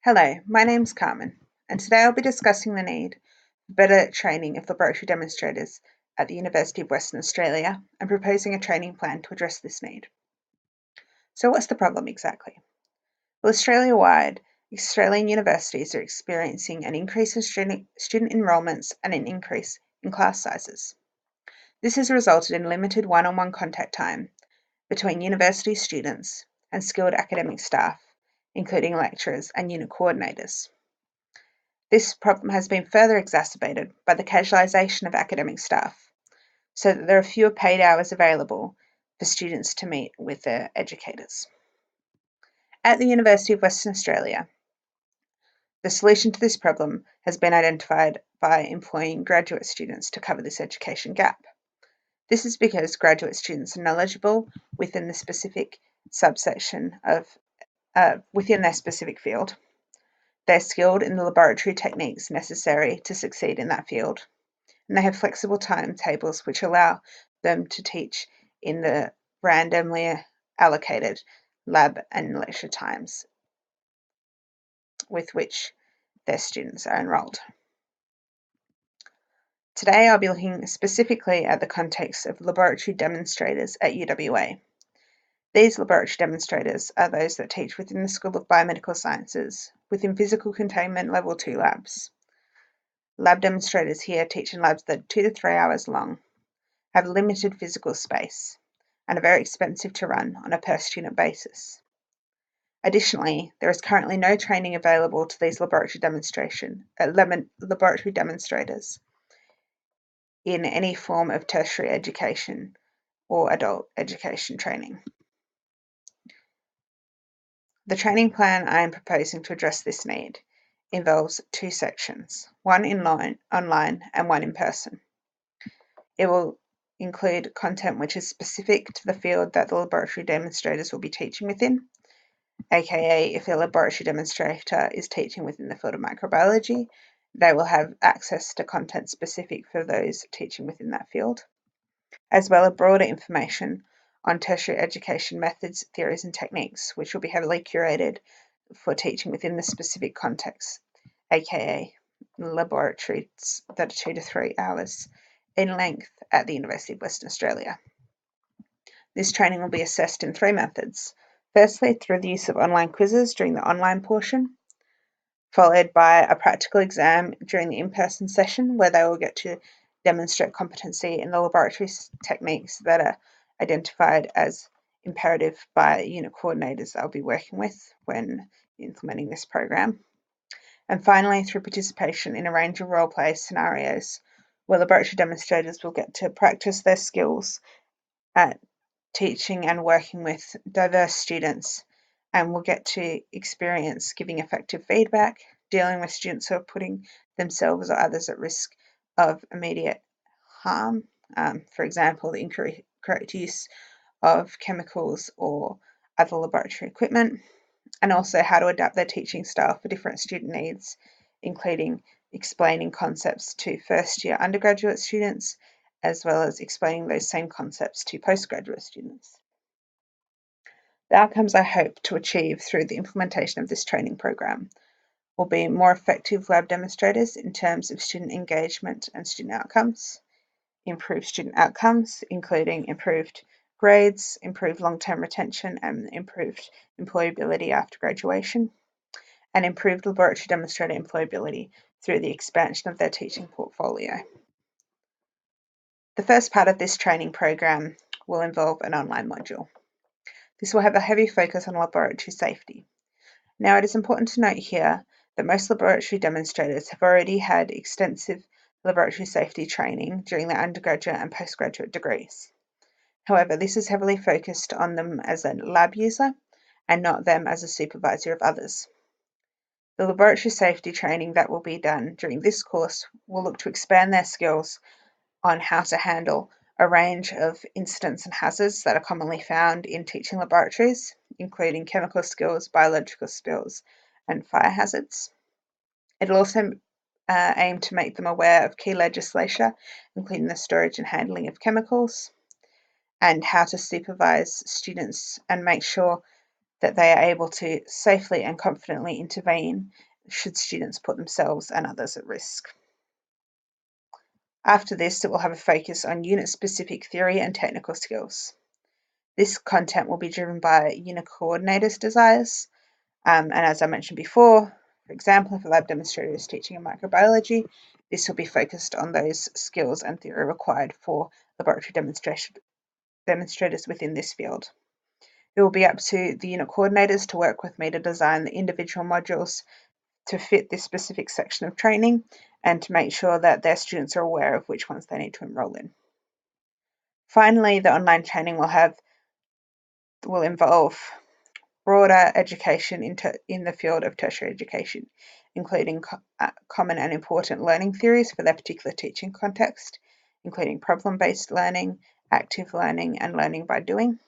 Hello, my name's Carmen, and today I'll be discussing the need for better training of laboratory demonstrators at the University of Western Australia and proposing a training plan to address this need. So what's the problem exactly? Well, Australia-wide, Australian universities are experiencing an increase in student enrolments and an increase in class sizes. This has resulted in limited one-on-one contact time between university students and skilled academic staff, including lecturers and unit coordinators. This problem has been further exacerbated by the casualisation of academic staff, so that there are fewer paid hours available for students to meet with their educators. At the University of Western Australia, the solution to this problem has been identified by employing graduate students to cover this education gap. This is because graduate students are knowledgeable within the specific subsection of within their specific field. They're skilled in the laboratory techniques necessary to succeed in that field, and they have flexible timetables which allow them to teach in the randomly allocated lab and lecture times with which their students are enrolled. Today I'll be looking specifically at the context of laboratory demonstrators at UWA. These laboratory demonstrators are those that teach within the School of Biomedical Sciences, within physical containment level 2 labs. Lab demonstrators here teach in labs that are 2 to 3 hours long, have limited physical space, and are very expensive to run on a per-student basis. Additionally, there is currently no training available to these laboratory demonstrators in any form of tertiary education or adult education training. The training plan I am proposing to address this need involves 2 sections, one online and one in person. It will include content which is specific to the field that the laboratory demonstrators will be teaching within, aka if a laboratory demonstrator is teaching within the field of microbiology, they will have access to content specific for those teaching within that field, as well as broader information on tertiary education methods, theories and techniques, which will be heavily curated for teaching within the specific context, aka laboratories that are 2 to 3 hours in length at the University of Western Australia. This training will be assessed in 3 methods. Firstly, through the use of online quizzes during the online portion, followed by a practical exam during the in-person session where they will get to demonstrate competency in the laboratory techniques that are identified as imperative by unit coordinators they'll be working with when implementing this program. And finally, through participation in a range of role-play scenarios where laboratory demonstrators will get to practice their skills at teaching and working with diverse students, and will get to experience giving effective feedback, dealing with students who are putting themselves or others at risk of immediate harm, for example, the incorrect use of chemicals or other laboratory equipment, and also how to adapt their teaching style for different student needs, including explaining concepts to first-year undergraduate students, as well as explaining those same concepts to postgraduate students. The outcomes I hope to achieve through the implementation of this training program will be more effective lab demonstrators in terms of student engagement and student outcomes, improved student outcomes, including improved grades, improved long-term retention, and improved employability after graduation, and improved laboratory demonstrator employability through the expansion of their teaching portfolio. The first part of this training program will involve an online module. This will have a heavy focus on laboratory safety. Now, it is important to note here that most laboratory demonstrators have already had extensive laboratory safety training during their undergraduate and postgraduate degrees. However, this is heavily focused on them as a lab user and not them as a supervisor of others. The laboratory safety training that will be done during this course will look to expand their skills on how to handle a range of incidents and hazards that are commonly found in teaching laboratories, including chemical spills, biological spills, and fire hazards. It'll also aim to make them aware of key legislation, including the storage and handling of chemicals, and how to supervise students and make sure that they are able to safely and confidently intervene should students put themselves and others at risk. After this, it will have a focus on unit-specific theory and technical skills. This content will be driven by unit coordinators' desires, and as I mentioned before, for example, if a lab demonstrator is teaching in microbiology, this will be focused on those skills and theory required for laboratory demonstrators within this field. It will be up to the unit coordinators to work with me to design the individual modules to fit this specific section of training and to make sure that their students are aware of which ones they need to enrol in. Finally, the online training will involve broader education in the field of tertiary education, including common and important learning theories for their particular teaching context, including problem-based learning, active learning, and learning by doing.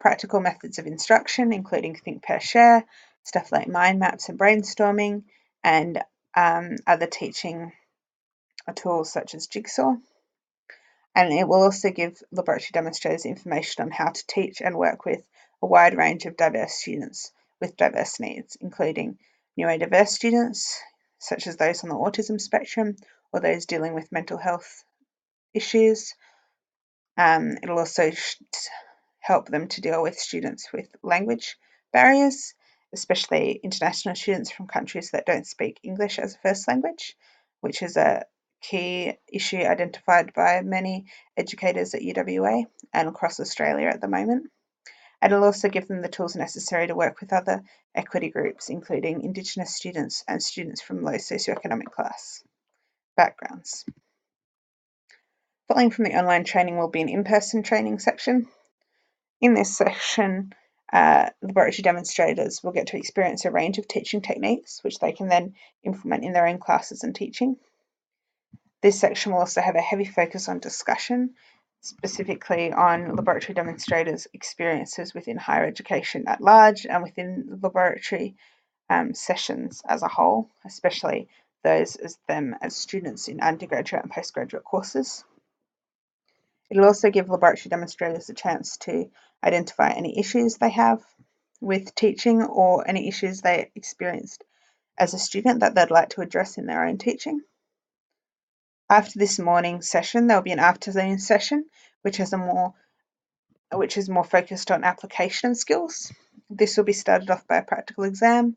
Practical methods of instruction, including think, pair, share, stuff like mind maps and brainstorming, and other teaching tools such as Jigsaw. And it will also give laboratory demonstrators information on how to teach and work with a wide range of diverse students with diverse needs, including neurodiverse students, such as those on the autism spectrum or those dealing with mental health issues. It'll also help them to deal with students with language barriers, especially international students from countries that don't speak English as a first language, which is a key issue identified by many educators at UWA and across Australia at the moment. And it'll also give them the tools necessary to work with other equity groups, including Indigenous students and students from low socioeconomic class backgrounds. Following from the online training will be an in-person training section. In this section, laboratory demonstrators will get to experience a range of teaching techniques, which they can then implement in their own classes and teaching. This section will also have a heavy focus on discussion, specifically on laboratory demonstrators' experiences within higher education at large and within laboratory sessions as a whole, especially those as students in undergraduate and postgraduate courses. It'll also give laboratory demonstrators a chance to identify any issues they have with teaching or any issues they experienced as a student that they'd like to address in their own teaching. After this morning session, there'll be an afternoon session, which is more focused on application skills. This will be started off by a practical exam,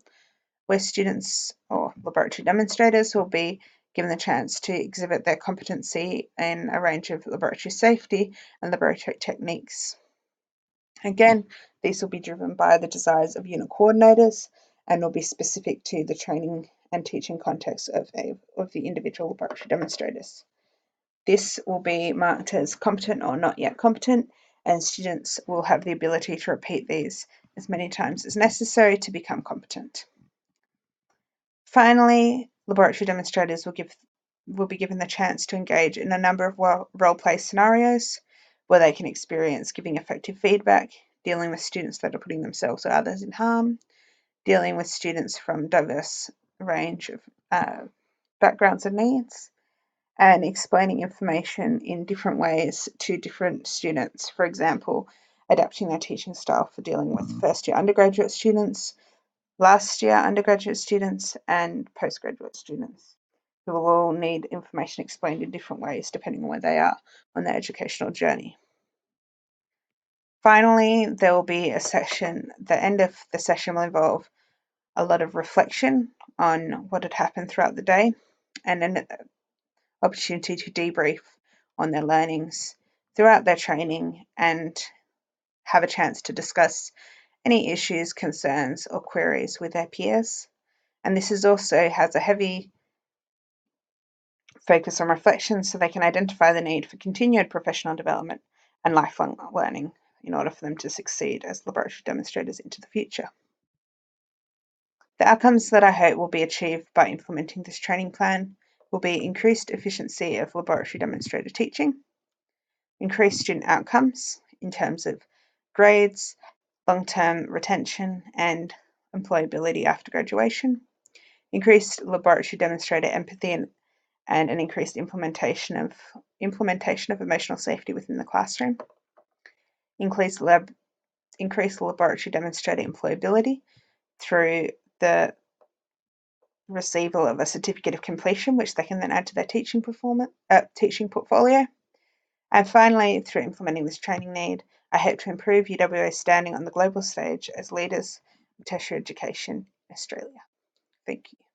where students or laboratory demonstrators will be given the chance to exhibit their competency in a range of laboratory safety and laboratory techniques. Again, these will be driven by the desires of unit coordinators and will be specific to the training and teaching context of the individual laboratory demonstrators. This will be marked as competent or not yet competent, and students will have the ability to repeat these as many times as necessary to become competent. Finally, laboratory demonstrators will be given the chance to engage in a number of role-play scenarios where they can experience giving effective feedback, dealing with students that are putting themselves or others in harm, dealing with students from diverse range of backgrounds and needs, and explaining information in different ways to different students. For example, adapting their teaching style for dealing with first-year undergraduate students, last year undergraduate students, and postgraduate students, who will all need information explained in different ways depending on where they are on their educational journey. Finally, there will be a section, the end of the session will involve a lot of reflection on what had happened throughout the day and an opportunity to debrief on their learnings throughout their training and have a chance to discuss any issues, concerns, or queries with their peers. And this also has a heavy focus on reflection so they can identify the need for continued professional development and lifelong learning in order for them to succeed as laboratory demonstrators into the future. The outcomes that I hope will be achieved by implementing this training plan will be increased efficiency of laboratory demonstrator teaching, increased student outcomes in terms of grades, long-term retention, and employability after graduation, increased laboratory demonstrator empathy and an increased implementation of emotional safety within the classroom, increased increase laboratory demonstrator employability through the receival of a certificate of completion, which they can then add to their teaching portfolio. And finally, through implementing this training need, I hope to improve UWA's standing on the global stage as leaders of tertiary education in Australia. Thank you.